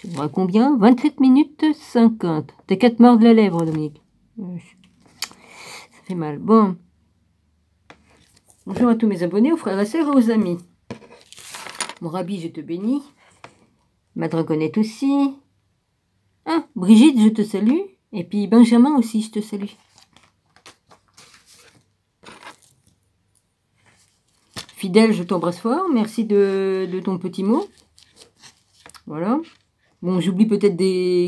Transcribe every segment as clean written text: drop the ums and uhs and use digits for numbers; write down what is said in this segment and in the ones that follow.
Tu vois combien? 27 minutes 50. T'as qu'à te mordre la lèvre, Dominique. Ça fait mal. Bon. Bonjour à tous mes abonnés, aux frères et sœurs et aux amis. Mon Rabbi, je te bénis. Ma dragonnette aussi. Ah, Brigitte, je te salue. Et puis Benjamin aussi, je te salue. Fidèle, je t'embrasse fort. Merci de ton petit mot. Voilà. Bon, j'oublie peut-être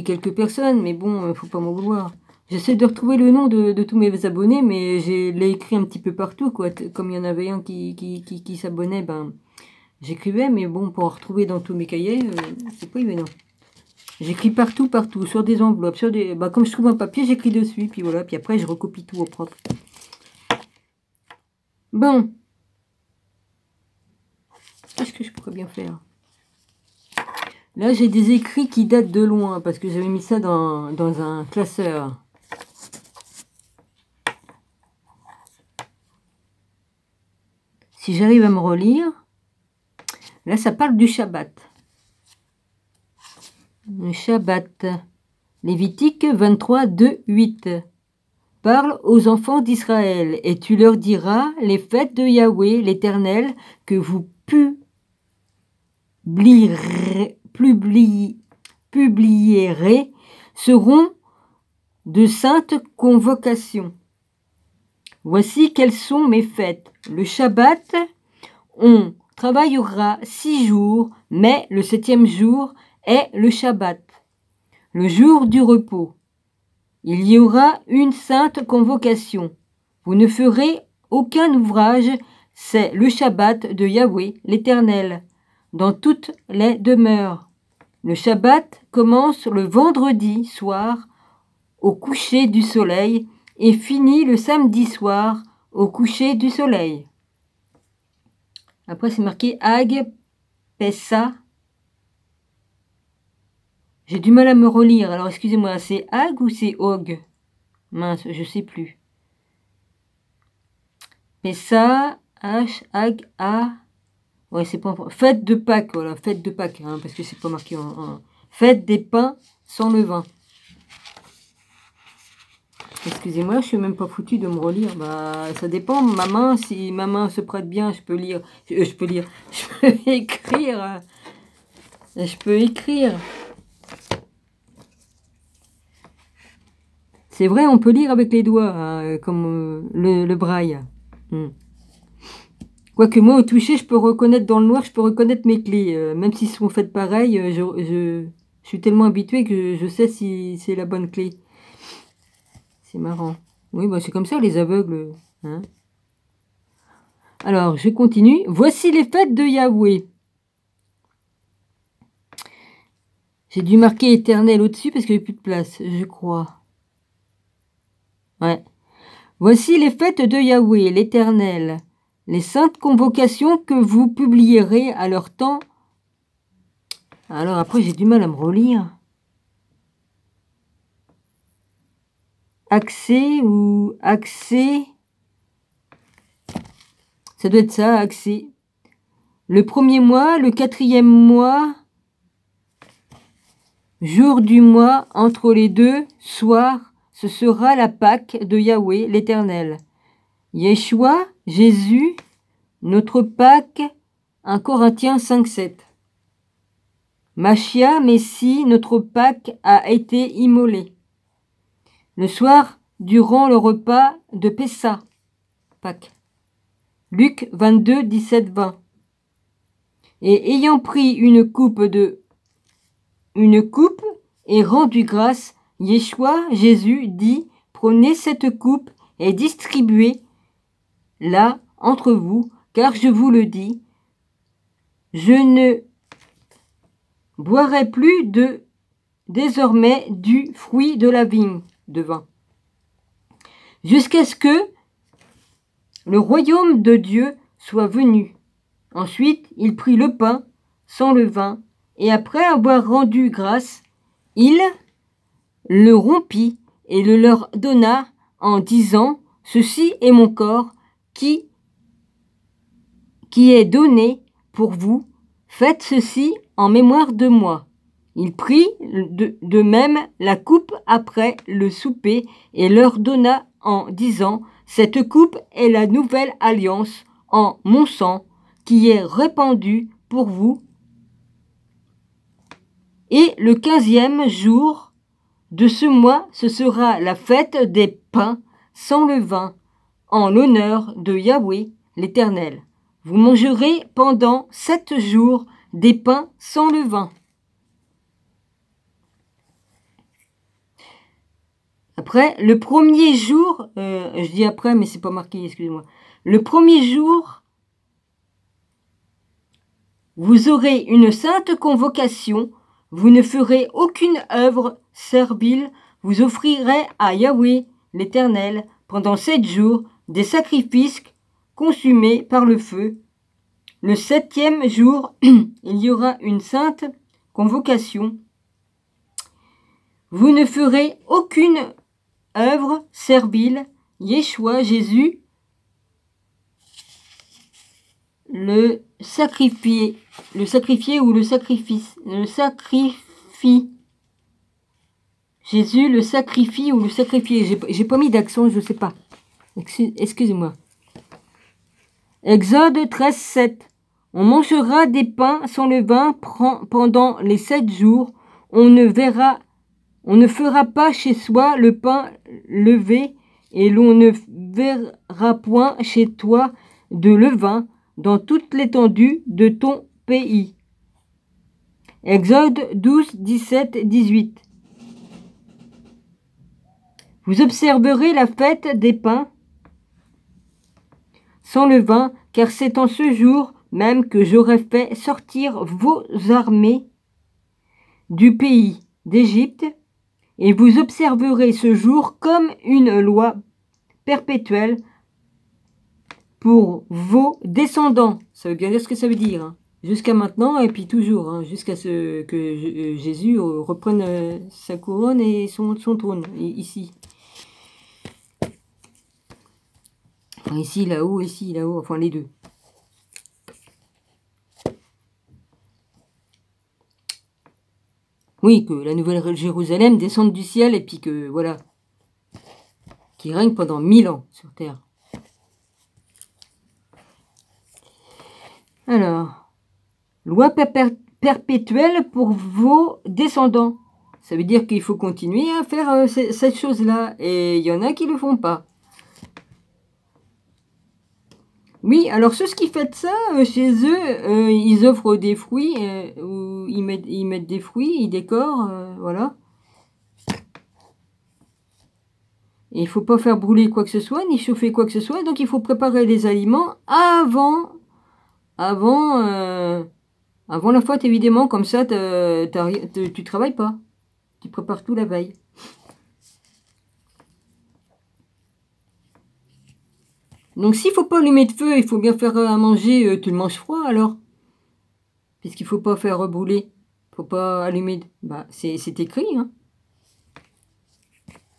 quelques personnes, mais bon, faut pas m'en vouloir. J'essaie de retrouver le nom de tous mes abonnés, mais je l'ai écrit un petit peu partout, quoi. Comme il y en avait un qui s'abonnait, ben, j'écrivais, mais bon, pour retrouver dans tous mes cahiers, c'est pas évident. J'écris partout, sur des enveloppes, sur des... Bah, comme je trouve un papier, j'écris dessus, puis voilà, puis après, je recopie tout au propre. Bon. Qu'est-ce que je pourrais bien faire? Là, j'ai des écrits qui datent de loin, parce que j'avais mis ça dans un classeur. Si j'arrive à me relire, là, ça parle du Shabbat. Le Shabbat. Lévitique 23, 2, 8. Parle aux enfants d'Israël, et tu leur diras les fêtes de Yahweh, l'Éternel, que vous publierez, seront de saintes convocations. Voici quelles sont mes fêtes. Le Shabbat, on travaillera 6 jours, mais le 7e jour est le Shabbat, le jour du repos. Il y aura une sainte convocation. Vous ne ferez aucun ouvrage, c'est le Shabbat de Yahweh, l'Éternel, dans toutes les demeures. Le Shabbat commence le vendredi soir au coucher du soleil et finit le samedi soir au coucher du soleil. Après, c'est marqué Hag, Pessa. J'ai du mal à me relire, alors excusez-moi, c'est Hag ou c'est Og? Mince, je sais plus. Pessa, H, Hag, A. Ouais, c'est pas... Fête de Pâques, voilà, fête de Pâques, hein, parce que c'est pas marqué en... Fête des pains sans levain. Excusez-moi, je suis même pas foutu de me relire. Bah, ça dépend. Ma main, si ma main se prête bien, je peux lire. Je peux écrire. Je peux écrire. C'est vrai, on peut lire avec les doigts, hein, comme le braille. Quoique moi, au toucher, je peux reconnaître dans le noir, je peux reconnaître mes clés. Même s'ils sont faites pareil, je suis tellement habituée que je sais si c'est la bonne clé. C'est marrant. Oui, bah c'est comme ça, les aveugles. Hein. Alors, je continue. Voici les fêtes de Yahweh. J'ai dû marquer éternel au-dessus parce qu'il n'y avait plus de place, je crois. Ouais. Voici les fêtes de Yahweh, l'Éternel, les saintes convocations que vous publierez à leur temps. Alors après, j'ai du mal à me relire. Accès ou accès. Ça doit être ça, accès. Le 1er mois, le 4e mois, jour du mois, entre les deux, soir, ce sera la Pâque de Yahweh, l'Éternel. Yeshua, Jésus, notre Pâque, 1 Corinthiens 5, 7. Machia, Messie, notre Pâque a été immolé. Le soir, durant le repas de Pessa, Pâques. Luc 22, 17, 20. Et ayant pris une coupe et rendu grâce, Yeshua, Jésus, dit, prenez cette coupe et distribuez-la entre vous, car je vous le dis, je ne boirai plus désormais du fruit de la vigne, de vin, jusqu'à ce que le royaume de Dieu soit venu. Ensuite, il prit le pain sans levain, et après avoir rendu grâce, il le rompit et le leur donna en disant, ceci est mon corps qui est donné pour vous, faites ceci en mémoire de moi. Il prit de même la coupe après le souper et leur donna en disant, « Cette coupe est la nouvelle alliance en mon sang qui est répandue pour vous. Et le 15e jour de ce mois, ce sera la fête des pains sans levain en l'honneur de Yahweh l'Éternel. Vous mangerez pendant 7 jours des pains sans levain. » Après, le premier jour, je dis après, mais c'est pas marqué, excusez-moi. Le premier jour, vous aurez une sainte convocation, vous ne ferez aucune œuvre servile, vous offrirez à Yahweh l'Éternel pendant 7 jours des sacrifices consumés par le feu. Le 7e jour, il y aura une sainte convocation. Vous ne ferez aucune œuvre servile, Yeshua, Jésus, le sacrifié ou le sacrifice, le sacrifie. Jésus le sacrifie ou le sacrifié. J'ai pas mis d'accent, je sais pas. Excusez-moi. Exode 13, 7. On mangera des pains sans levain pendant les 7 jours. On ne fera pas chez soi le pain levé, et l'on ne verra point chez toi de levain dans toute l'étendue de ton pays. Exode 12, 17, 18. Vous observerez la fête des pains sans levain, car c'est en ce jour même que j'aurai fait sortir vos armées du pays d'Égypte, et vous observerez ce jour comme une loi perpétuelle pour vos descendants. Ça veut bien dire ce que ça veut dire. Hein. Jusqu'à maintenant et puis toujours. Hein, jusqu'à ce que Jésus reprenne sa couronne et son trône. Ici. Enfin, ici, là-haut, enfin les deux. Oui, que la nouvelle Jérusalem descende du ciel et puis que, voilà, qui règne pendant 1000 ans sur terre. Alors, loi perpétuelle pour vos descendants. Ça veut dire qu'il faut continuer à faire cette chose-là. Et il y en a qui ne le font pas. Oui, alors ceux qui font ça, chez eux, ils offrent des fruits, ou ils mettent des fruits, ils décorent, voilà. Et il ne faut pas faire brûler quoi que ce soit, ni chauffer quoi que ce soit, donc il faut préparer les aliments avant la fête, évidemment, comme ça, tu travailles pas. Tu prépares tout la veille. Donc, s'il ne faut pas allumer de feu, il faut bien faire à manger, tu le manges froid, alors. Puisqu'il ne faut pas faire brûler. Il ne faut pas allumer. Bah, c'est écrit, hein.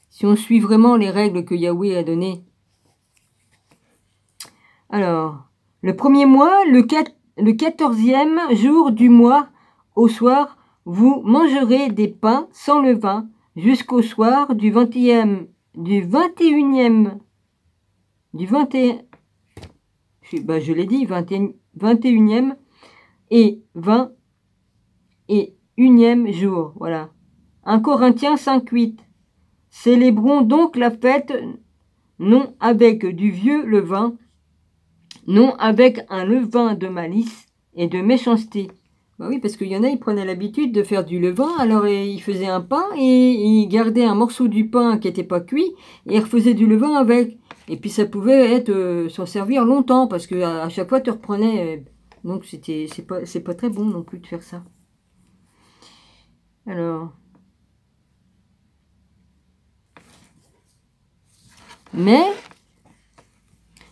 Si on suit vraiment les règles que Yahweh a données. Alors, le premier mois, le 14e jour du mois, au soir, vous mangerez des pains sans levain jusqu'au soir du 21e je l'ai dit, 21e et 21e jour. Voilà. 1 Corinthiens 5:8. Célébrons donc la fête, non avec du vieux levain, non avec un levain de malice et de méchanceté. Bah oui, parce qu'il y en a, ils prenaient l'habitude de faire du levain, alors ils faisaient un pain et ils gardaient un morceau du pain qui n'était pas cuit et ils refaisaient du levain avec. Et puis ça pouvait être s'en servir longtemps parce que à chaque fois tu reprenais. Donc c'est pas très bon non plus de faire ça. Alors. Mais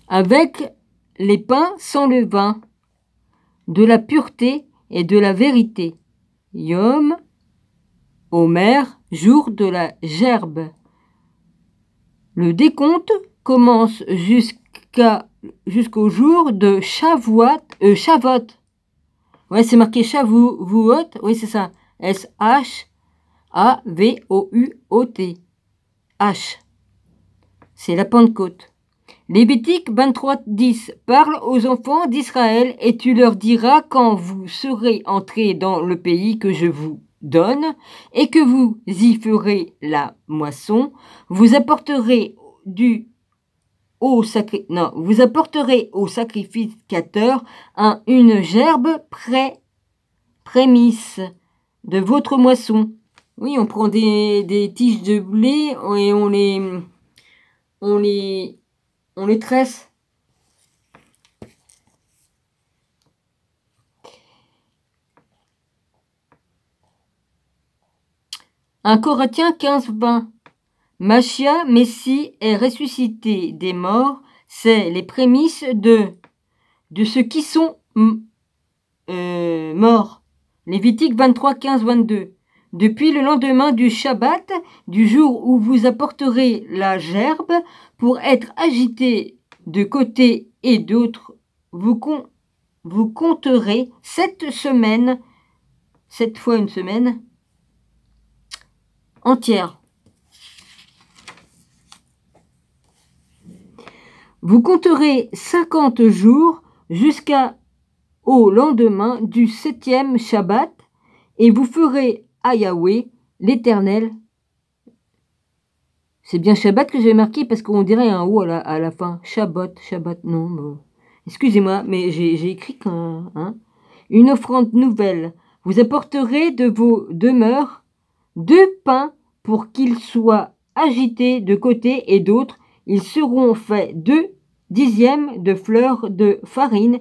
avec les pains sans levain, de la pureté et de la vérité. Yom, Omer, jour de la gerbe. Le décompte commence jusqu'au jour de Shavuot. Ouais, c'est marqué Shavuot. Oui, c'est ça. S-H-A-V-O-U-O-T. H. C'est la Pentecôte. Lévitique 23:10 parle aux enfants d'Israël et tu leur diras quand vous serez entrés dans le pays que je vous donne et que vous y ferez la moisson, vous apporterez vous apporterez au sacrificateur une gerbe prémisse de votre moisson. Oui, on prend des tiges de blé et on les tresse. Un Corinthiens 15:20. Machia, Messie, est ressuscité des morts, c'est les prémices de ceux qui sont morts. Lévitique 23:15-22. Depuis le lendemain du Shabbat, du jour où vous apporterez la gerbe pour être agité de côté et d'autre, vous compterez 7 semaines, 7 fois une semaine, entière. Vous compterez 50 jours jusqu'au lendemain du 7e Shabbat et vous ferez à Yahweh, l'Éternel. C'est bien Shabbat que j'ai marqué parce qu'on dirait un O à la fin. Shabbat, non. Bon. Excusez-moi, mais j'ai écrit une offrande nouvelle. Vous apporterez de vos demeures 2 pains pour qu'ils soient agités de côté et d'autre. Ils seront faits 2 dixièmes de fleurs de farine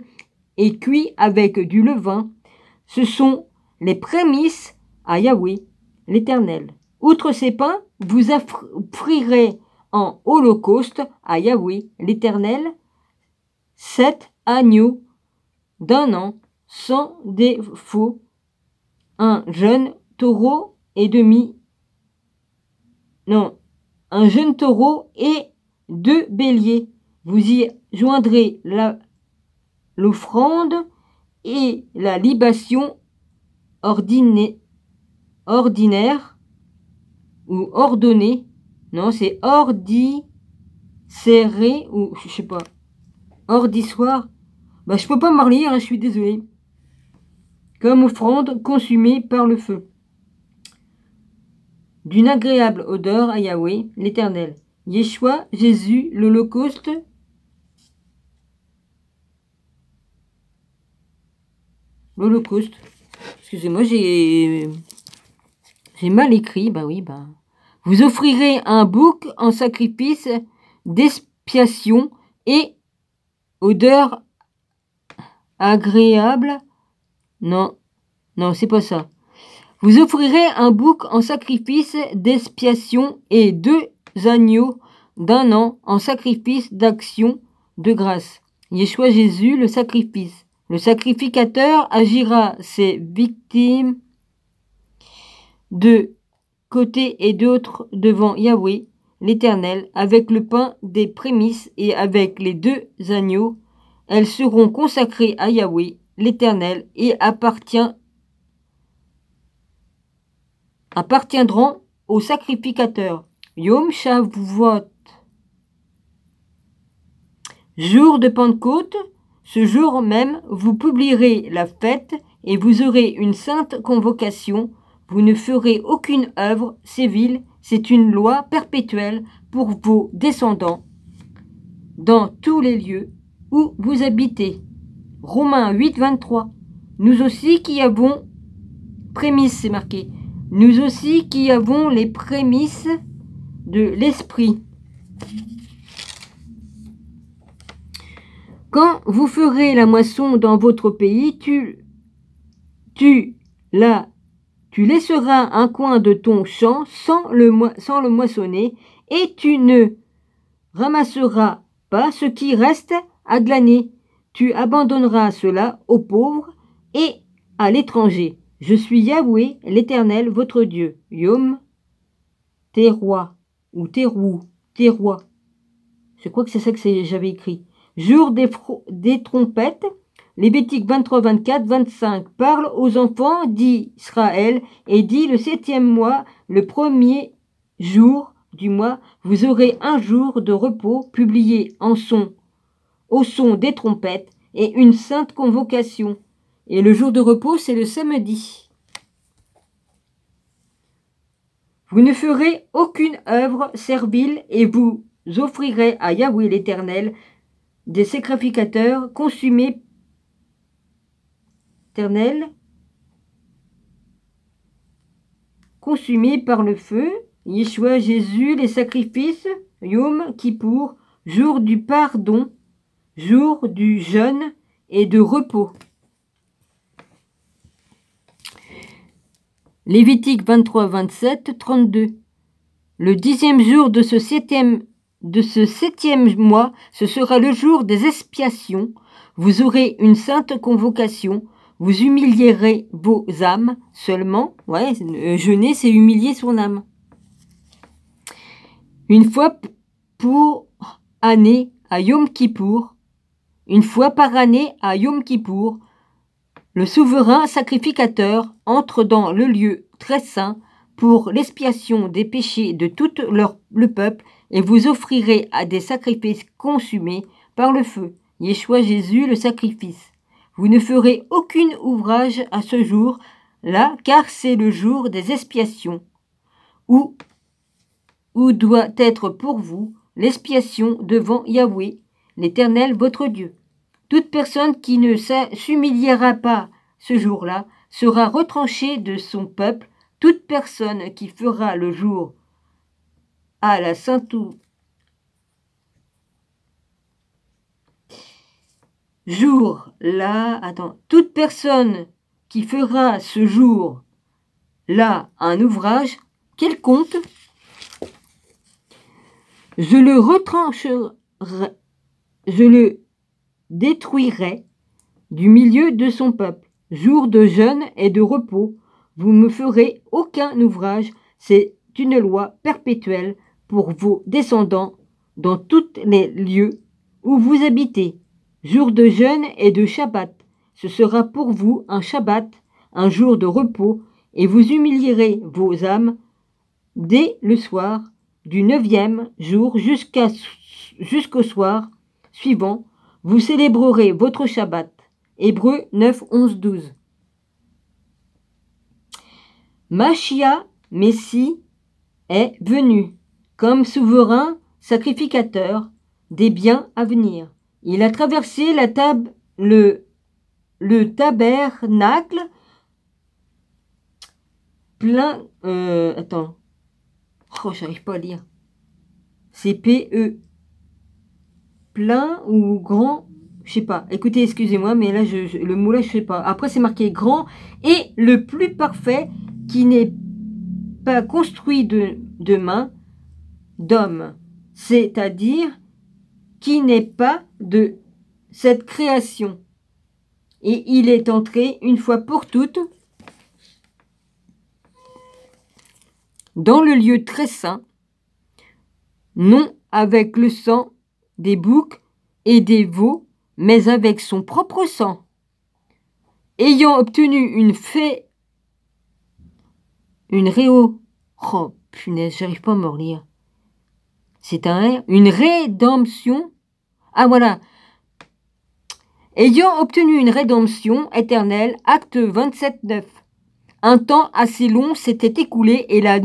et cuits avec du levain. Ce sont les prémices à Yahweh, l'Éternel. Outre ces pains, vous offrirez en holocauste à Yahweh, l'Éternel, 7 agneaux d'1 an, sans défaut, un jeune taureau et un jeune taureau et 2 béliers. Vous y joindrez l'offrande et la libation ordinaire ou ordonnée. Non, c'est serré ou je sais pas. Ordissoire. Bah, je peux pas m'en lire, je suis désolé. Comme offrande consumée par le feu. D'une agréable odeur à Yahweh, l'Éternel. Yeshua, Jésus, l'Holocauste. L'Holocauste. Excusez-moi, j'ai mal écrit. Bah oui, bah. Vous offrirez un bouc en sacrifice d'expiation et odeur agréable. Non, c'est pas ça. Vous offrirez un bouc en sacrifice d'expiation et 2 agneaux d'1 an en sacrifice d'action de grâce. Yeshua Jésus, le sacrifice. Le sacrificateur agira ses victimes de côté et d'autre devant Yahweh, l'Éternel, avec le pain des prémices et avec les 2 agneaux. Elles seront consacrées à Yahweh, l'Éternel, et appartiendront au sacrificateur. Yom Shavuot. Jour de Pentecôte, ce jour même, vous publierez la fête et vous aurez une sainte convocation. Vous ne ferez aucune œuvre civile, c'est une loi perpétuelle pour vos descendants dans tous les lieux où vous habitez. Romains 8:23. Nous aussi qui avons prémices, c'est marqué. Nous aussi qui avons les prémices de l'esprit. Quand vous ferez la moisson dans votre pays, tu laisseras un coin de ton champ sans le moissonner, et tu ne ramasseras pas ce qui reste à glaner. Tu abandonneras cela aux pauvres et à l'étranger. Je suis Yahweh, l'Éternel, votre Dieu. Yom Teroua ou Teroua. Je crois que c'est ça que j'avais écrit. Jour des trompettes, Lévitique 23, 24, 25. Parle aux enfants d'Israël et dit le 7e mois, le premier jour du mois, vous aurez un jour de repos publié au son des trompettes et une sainte convocation. Et le jour de repos, c'est le samedi. Vous ne ferez aucune œuvre servile et vous offrirez à Yahweh l'Éternel des sacrificateurs consumés par le feu. Yeshua, Jésus, les sacrifices, Yom Kippour, jour du pardon, jour du jeûne et de repos. Lévitique 23, 27, 32. Le 10e jour de ce septième mois, ce sera le jour des expiations. Vous aurez une sainte convocation. Vous humilierez vos âmes seulement. Ouais, jeûner, c'est humilier son âme. Une fois pour année à Yom Kippour. Une fois par année à Yom Kippour. Le souverain sacrificateur entre dans le lieu très saint pour l'expiation des péchés de tout le peuple et vous offrirez à des sacrifices consumés par le feu. Yeshua Jésus, le sacrifice. Vous ne ferez aucun ouvrage à ce jour-là, car c'est le jour des expiations, où doit être pour vous l'expiation devant Yahweh, l'Éternel votre Dieu. Toute personne qui ne s'humiliera pas ce jour-là sera retranchée de son peuple. Toute personne qui fera le jour à la sainteté toute personne qui fera ce jour-là un ouvrage quelconque, je le retrancherai, je le détruirai du milieu de son peuple. Jour de jeûne et de repos, vous ne me ferez aucun ouvrage, c'est une loi perpétuelle pour vos descendants dans tous les lieux où vous habitez. Jour de jeûne et de Shabbat, ce sera pour vous un Shabbat, un jour de repos, et vous humilierez vos âmes dès le soir du 9e jour jusqu'au soir suivant. Vous célébrerez votre Shabbat. Hébreux 9, 11, 12. Machia, Messie, est venu comme souverain sacrificateur des biens à venir. Il a traversé le tabernacle plein... j'arrive pas à lire. C'est P-E. Plein ou grand, je sais pas. Écoutez, excusez-moi, mais là, le mot là, je sais pas. Après, c'est marqué grand et le plus parfait qui n'est pas construit de main d'homme. C'est-à-dire qui n'est pas de cette création. Et il est entré une fois pour toutes dans le lieu très saint, non avec le sang des boucs et des veaux, mais avec son propre sang. Ayant obtenu oh punaise, j'arrive pas à me relire. C'est un R, une rédemption. Ah voilà. Ayant obtenu une rédemption éternelle, acte 27, 9. Un temps assez long s'était écoulé et la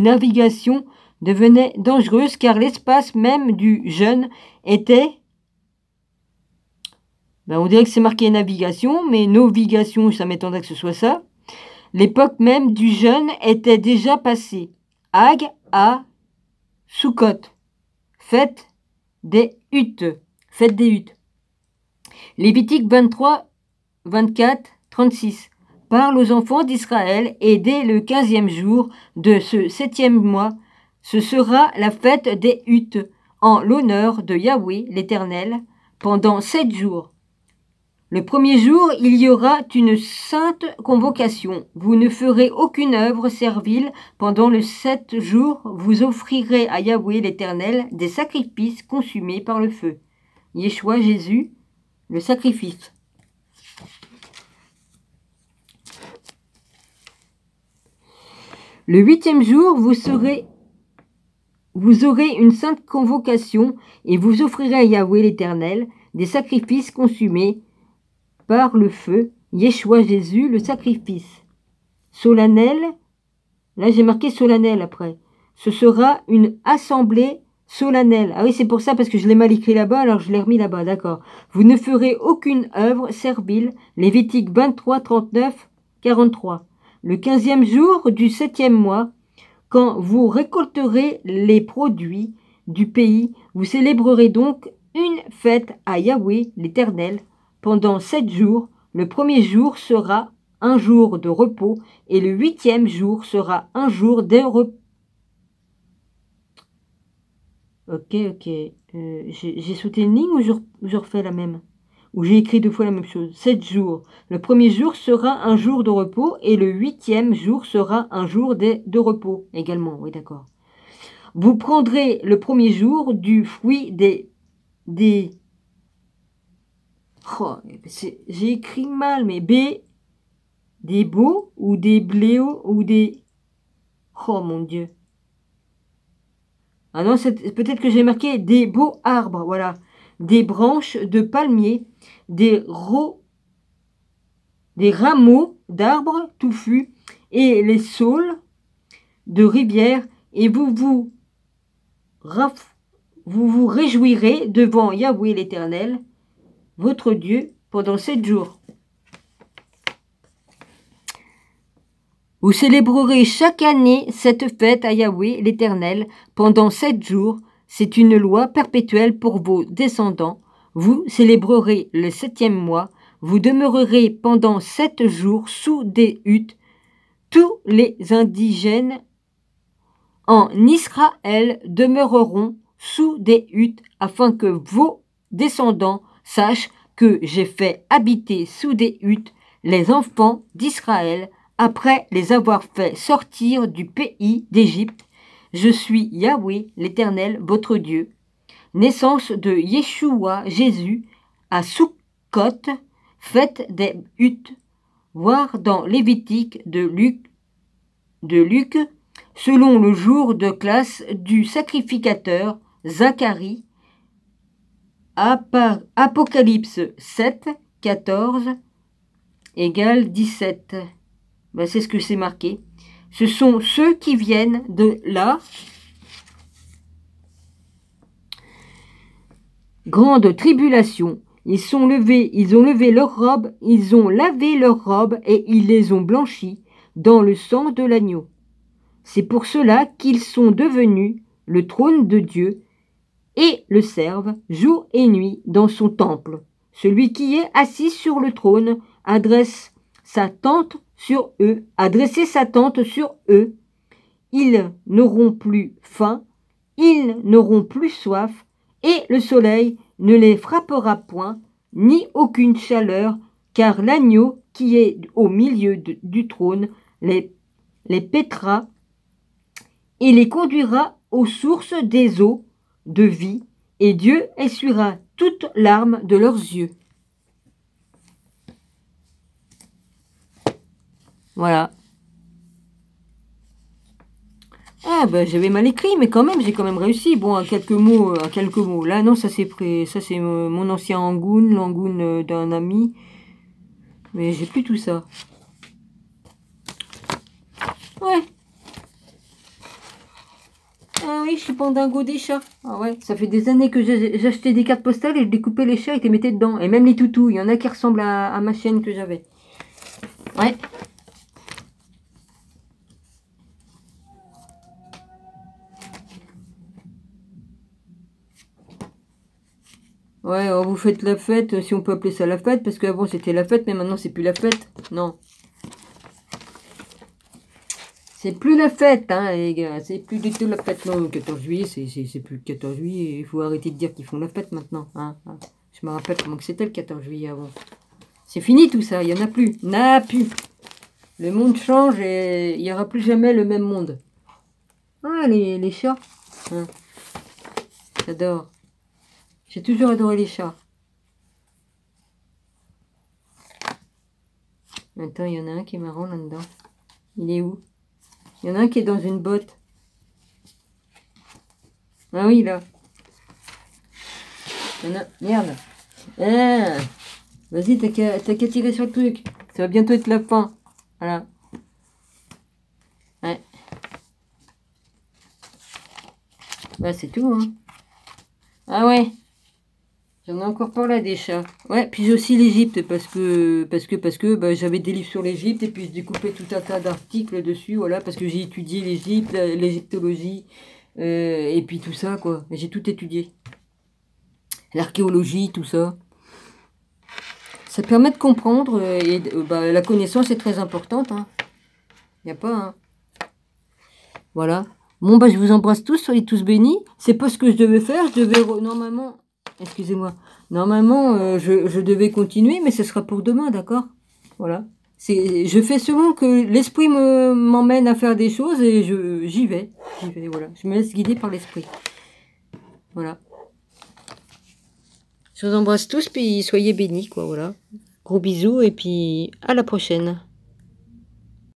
navigation devenait dangereuse car l'espace même du jeûne était... on dirait que c'est marqué navigation, mais novigation, ça m'étonnerait que ce soit ça. L'époque même du jeûne était déjà passée. Hag à Sukkot. Fête des huttes. Lévitique 23, 24, 36. Parle aux enfants d'Israël et dès le 15e jour de ce 7e mois, ce sera la fête des huttes en l'honneur de Yahweh l'Éternel pendant 7 jours. Le premier jour, il y aura une sainte convocation. Vous ne ferez aucune œuvre servile. Pendant le 7 jours, vous offrirez à Yahweh l'Éternel des sacrifices consumés par le feu. Yeshua, Jésus, le sacrifice. Le 8e jour, vous aurez une sainte convocation et vous offrirez à Yahweh l'Éternel des sacrifices consumés par le feu, Yeshua Jésus, le sacrifice. Solennel, là j'ai marqué solennel après. Ce sera une assemblée solennelle. Ah oui, c'est pour ça, parce que je l'ai mal écrit là-bas, alors je l'ai remis là-bas, d'accord. Vous ne ferez aucune œuvre servile. Lévitique 23, 39, 43. Le 15e jour du 7e mois, quand vous récolterez les produits du pays, vous célébrerez donc une fête à Yahweh l'Éternel pendant 7 jours. Le 1er jour sera un jour de repos et le 8e jour sera un jour de repos. Ok. J'ai sauté une ligne ou je refais la même? Ou j'ai écrit 2 fois la même chose? 7 jours. Le 1er jour sera un jour de repos et le 8e jour sera un jour de repos également. Oui, d'accord. Vous prendrez le 1er jour du fruit des... Oh, j'ai écrit mal, mais des beaux ou des bléos ou des... Oh mon Dieu. Ah non, peut-être que j'ai marqué des beaux arbres, voilà. Des branches de palmiers, des rameaux d'arbres touffus et les saules de rivières, et vous vous réjouirez devant Yahweh l'Éternel, votre Dieu, pendant 7 jours. Vous célébrerez chaque année cette fête à Yahweh l'Éternel pendant 7 jours. C'est une loi perpétuelle pour vos descendants. Vous célébrerez le 7e mois. Vous demeurerez pendant 7 jours sous des huttes. Tous les indigènes en Israël demeureront sous des huttes afin que vos descendants sachent que j'ai fait habiter sous des huttes les enfants d'Israël après les avoir fait sortir du pays d'Égypte. Je suis Yahweh, l'Éternel, votre Dieu. Naissance de Yeshua, Jésus, à Sukkot, fête des huttes, voir dans Lévitique de Luc, selon le jour de classe du sacrificateur Zacharie, Apocalypse 7, 14, égale 17. Ben, c'est ce que c'est marqué. Ce sont ceux qui viennent de la grande tribulation. Ils ont levé leurs robes, ils ont lavé leurs robes et ils les ont blanchies dans le sang de l'agneau. C'est pour cela qu'ils sont devenus le trône de Dieu et le servent jour et nuit dans son temple. Celui qui est assis sur le trône adresse sa tente sur eux, adresser sa tente sur eux. Ils n'auront plus faim, ils n'auront plus soif, et le soleil ne les frappera point, ni aucune chaleur, car l'agneau qui est au milieu du trône les paîtra et les conduira aux sources des eaux de vie, et Dieu essuiera toute larme de leurs yeux. Voilà. Ah ben j'avais mal écrit, mais quand même, j'ai quand même réussi. Bon, à quelques mots. Là, non, ça c'est mon ancien Angoun, l'Angoun d'un ami. Mais j'ai plus tout ça. Ouais. Ah oui, je suis pandingo des chats. Ah ouais, ça fait des années que j'achetais des cartes postales et je découpais les chats et je les mettais dedans. Et même les toutous, il y en a qui ressemblent à ma chienne que j'avais. Ouais. Ouais, oh, vous faites la fête, si on peut appeler ça la fête, parce qu'avant c'était la fête, mais maintenant c'est plus la fête. Non. C'est plus la fête, hein, les gars. C'est plus du tout la fête. Non, le 14 juillet, c'est plus le 14 juillet. Il faut arrêter de dire qu'ils font la fête maintenant. Hein. Je me rappelle comment c'était le 14 juillet avant. C'est fini tout ça, il n'y en a plus. N'a plus. Le monde change et il n'y aura plus jamais le même monde. Ah, les chats. Hein. J'adore. J'ai toujours adoré les chats. Attends, il y en a un qui est marrant là-dedans. Il est où? Il y en a un qui est dans une botte. Ah oui, là. Il y en a... Merde. Ah, vas-y, t'as qu'à tirer sur le truc. Ça va bientôt être la fin. Voilà. Ouais. Bah, c'est tout, hein. Ah ouais. J'en ai encore par là des chats. Ouais, puis j'ai aussi l'Égypte parce que bah, j'avais des livres sur l'Égypte et puis je découpais tout un tas d'articles dessus, voilà, parce que j'ai étudié l'Égypte, l'égyptologie et puis tout ça, quoi. J'ai tout étudié. L'archéologie, tout ça. Ça permet de comprendre et bah, la connaissance est très importante, hein. Y a pas, hein. Voilà. Bon, bah, je vous embrasse tous, soyez tous bénis. C'est pas ce que je devais faire, je devais normalement... Excusez-moi. Normalement, je devais continuer, mais ce sera pour demain, d'accord? Voilà. Je fais selon que l'esprit m'emmène à faire des choses et j'y vais. Voilà. Je me laisse guider par l'esprit. Voilà. Je vous embrasse tous, puis soyez bénis, quoi, voilà. Gros bisous, et puis à la prochaine.